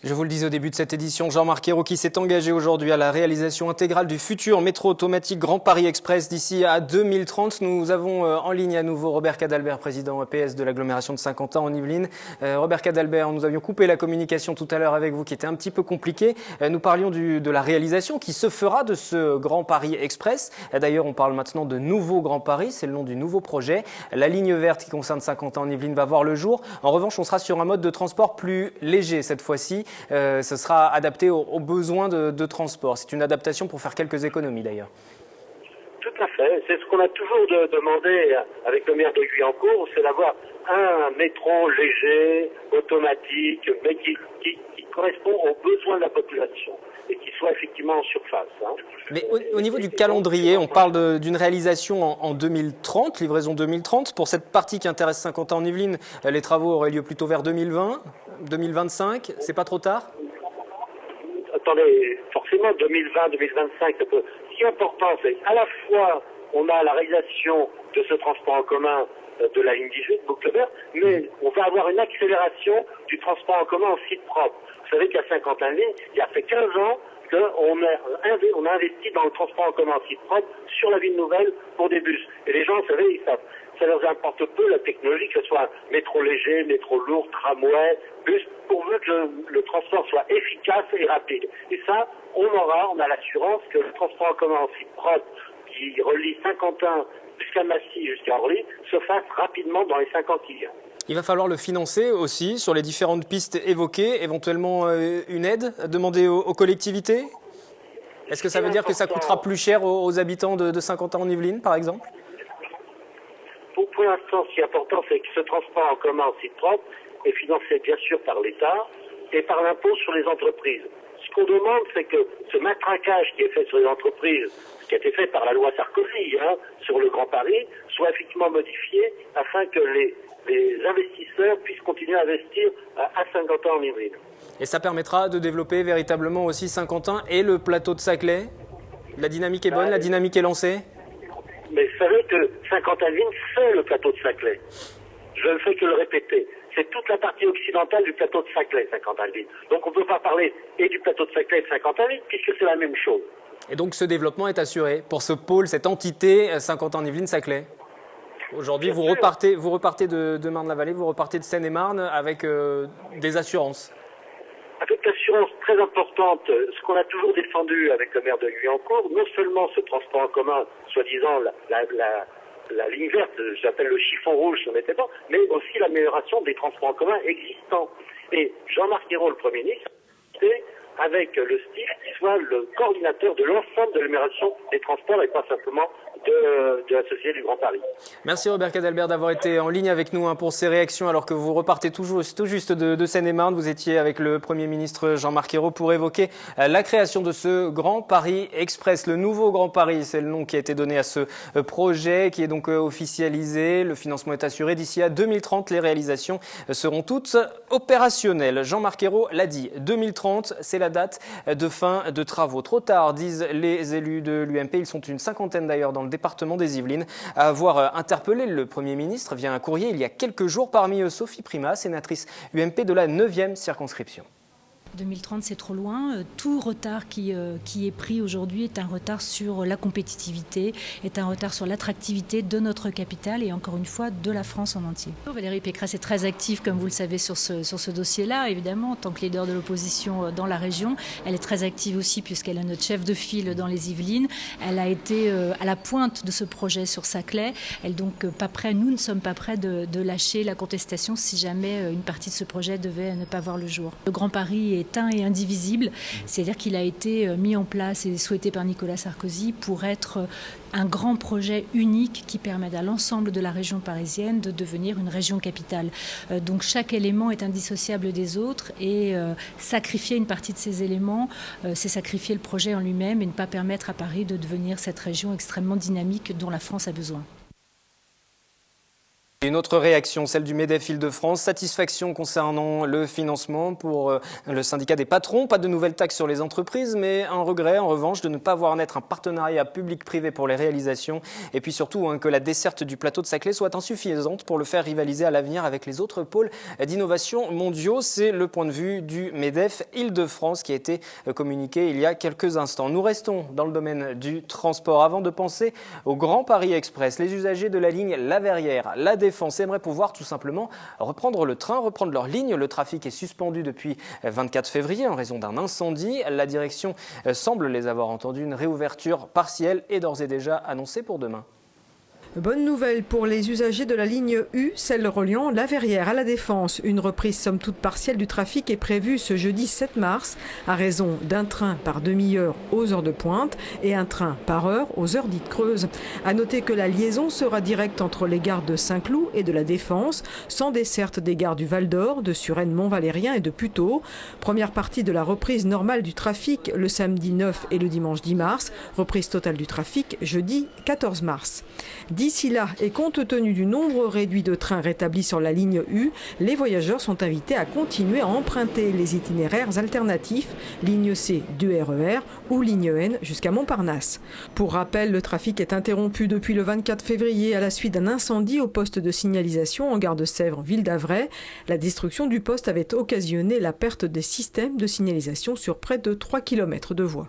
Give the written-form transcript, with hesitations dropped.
Je vous le disais au début de cette édition, Jean-Marc Ayrault qui s'est engagé aujourd'hui à la réalisation intégrale du futur métro automatique Grand Paris Express d'ici à 2030. Nous avons en ligne à nouveau Robert Cadalbert, président PS de l'agglomération de Saint-Quentin en Yvelines. Robert Cadalbert, nous avions coupé la communication tout à l'heure avec vous qui était un petit peu compliquée. Nous parlions de la réalisation qui se fera de ce Grand Paris Express. D'ailleurs, on parle maintenant de Nouveau Grand Paris, c'est le nom du nouveau projet. La ligne verte qui concerne Saint-Quentin en Yvelines va voir le jour. En revanche, on sera sur un mode de transport plus léger cette fois-ci. Ce sera adapté aux besoins de transport. C'est une adaptation pour faire quelques économies d'ailleurs. Tout à fait. C'est ce qu'on a toujours demandé avec le maire de Guyancourt, c'est d'avoir un métro léger, automatique, mais qui correspond aux besoins de la population et qui soit effectivement en surface. Mais au niveau du calendrier, on parle d'une réalisation en 2030, livraison 2030. Pour cette partie qui intéresse Saint-Quentin en Yvelines, les travaux auraient lieu plutôt vers 2020, 2025. C'est pas trop tard ? Attendez, forcément 2020, 2025, ça peut... Ce qui est important, c'est à la fois on a la réalisation de ce transport en commun de la ligne 18, boucle verte, mais on va avoir une accélération du transport en commun en site propre. Vous savez qu'à Saint-Quentin-Yvelines, il y a fait 15 ans qu'on a investi dans le transport en commun en site propre sur la ville nouvelle pour des bus. Et les gens, vous savez, ils savent. Ça leur importe peu la technologie, que ce soit métro léger, métro lourd, tramway, bus, pourvu que le transport soit efficace et rapide. Et ça, on a l'assurance que le transport en commun en site propre qui relie Saint-Quentin jusqu'à Massy, jusqu'à Orly, se fasse rapidement dans les 5 ans qui viennent. Il va falloir le financer aussi sur les différentes pistes évoquées, éventuellement une aide demandée aux collectivités. Est-ce que ça veut dire que ça coûtera plus cher aux habitants de Saint-Quentin en Yvelines, par exemple ? Pour l'instant, ce qui est important, c'est que ce transport en commun en site propre est financé bien sûr par l'État et par l'impôt sur les entreprises. Ce qu'on demande, c'est que ce matraquage qui est fait sur les entreprises, qui a été fait par la loi Sarkozy sur le Grand Paris, soit effectivement modifié afin que les investisseurs puissent continuer à investir à Saint-Quentin en Yvelines. Et ça permettra de développer véritablement aussi Saint-Quentin et le plateau de Saclay. La dynamique est bonne, la dynamique est lancée. Mais vous savez que Saint-Quentin-Yvelines, c'est le plateau de Saclay. Je ne fais que le répéter. C'est toute la partie occidentale du plateau de Saclay, Saint-Quentin-Yvelines. Donc on ne peut pas parler et du plateau de Saclay et de Saint-Quentin-Yvelines, puisque c'est la même chose. Et donc ce développement est assuré pour ce pôle, cette entité Saint-Quentin-Yvelines-Saclay. Aujourd'hui, vous repartez de Marne-la-Vallée, vous repartez de Seine-et-Marne avec des assurances. Avec l'assurance très importante, ce qu'on a toujours défendu avec le maire de Guyancourt, non seulement ce transport en commun, soi-disant la ligne verte, j'appelle le chiffon rouge, ce n'était pas, mais aussi l'amélioration des transports en commun existants. Et Jean-Marc Ayrault, le Premier ministre, c'est avec le STIF qui soit le coordinateur de l'ensemble de l'amélioration des transports et pas simplement de la Société du Grand Paris. Merci Robert Cadalbert d'avoir été en ligne avec nous pour ces réactions alors que vous repartez tout juste de Seine-et-Marne. Vous étiez avec le Premier ministre Jean-Marc Ayrault pour évoquer la création de ce Grand Paris Express. Le nouveau Grand Paris, c'est le nom qui a été donné à ce projet qui est donc officialisé. Le financement est assuré. D'ici à 2030, les réalisations seront toutes opérationnelles. Jean-Marc Ayrault l'a dit, 2030, c'est la date de fin de travaux. Trop tard, disent les élus de l'UMP. Ils sont une cinquantaine d'ailleurs dans le département des Yvelines, à avoir interpellé le Premier ministre via un courrier il y a quelques jours, parmi eux Sophie Primas, sénatrice UMP de la 9e circonscription. 2030, c'est trop loin. Tout retard qui est pris aujourd'hui est un retard sur la compétitivité, est un retard sur l'attractivité de notre capitale et encore une fois de la France en entier. Valérie Pécresse est très active, comme vous le savez, sur ce dossier-là, évidemment, en tant que leader de l'opposition dans la région. Elle est très active aussi puisqu'elle est notre chef de file dans les Yvelines. Elle a été à la pointe de ce projet sur Saclay. Elle donc pas prêt, nous ne sommes pas prêts de lâcher la contestation si jamais une partie de ce projet devait ne pas voir le jour. Le Grand Paris est un et indivisible, c'est-à-dire qu'il a été mis en place et souhaité par Nicolas Sarkozy pour être un grand projet unique qui permette à l'ensemble de la région parisienne de devenir une région capitale. Donc chaque élément est indissociable des autres et sacrifier une partie de ces éléments, c'est sacrifier le projet en lui-même et ne pas permettre à Paris de devenir cette région extrêmement dynamique dont la France a besoin. Une autre réaction, celle du MEDEF Île-de-France, satisfaction concernant le financement pour le syndicat des patrons. Pas de nouvelles taxes sur les entreprises, mais un regret en revanche de ne pas voir naître un partenariat public-privé pour les réalisations. Et puis surtout que la desserte du plateau de Saclay soit insuffisante pour le faire rivaliser à l'avenir avec les autres pôles d'innovation mondiaux. C'est le point de vue du MEDEF Île-de-France qui a été communiqué il y a quelques instants. Nous restons dans le domaine du transport avant de penser au Grand Paris Express. Les usagers de la ligne La Verrière, La Défense aimeraient pouvoir tout simplement reprendre le train, reprendre leur ligne. Le trafic est suspendu depuis 24 février en raison d'un incendie. La direction semble les avoir entendus. Une réouverture partielle est d'ores et déjà annoncée pour demain. Bonne nouvelle pour les usagers de la ligne U, celle reliant La Verrière à La Défense. Une reprise somme toute partielle du trafic est prévue ce jeudi 7 mars à raison d'un train par demi-heure aux heures de pointe et un train par heure aux heures dites creuses. À noter que la liaison sera directe entre les gares de Saint-Cloud et de La Défense, sans desserte des gares du Val-d'Or, de Suresnes-Mont-Valérien et de Puteaux. Première partie de la reprise normale du trafic le samedi 9 et le dimanche 10 mars. Reprise totale du trafic jeudi 14 mars. D'ici là, et compte tenu du nombre réduit de trains rétablis sur la ligne U, les voyageurs sont invités à continuer à emprunter les itinéraires alternatifs, ligne C du RER ou ligne N jusqu'à Montparnasse. Pour rappel, le trafic est interrompu depuis le 24 février à la suite d'un incendie au poste de signalisation en gare de Sèvres, ville d'Avray. La destruction du poste avait occasionné la perte des systèmes de signalisation sur près de 3 km de voies.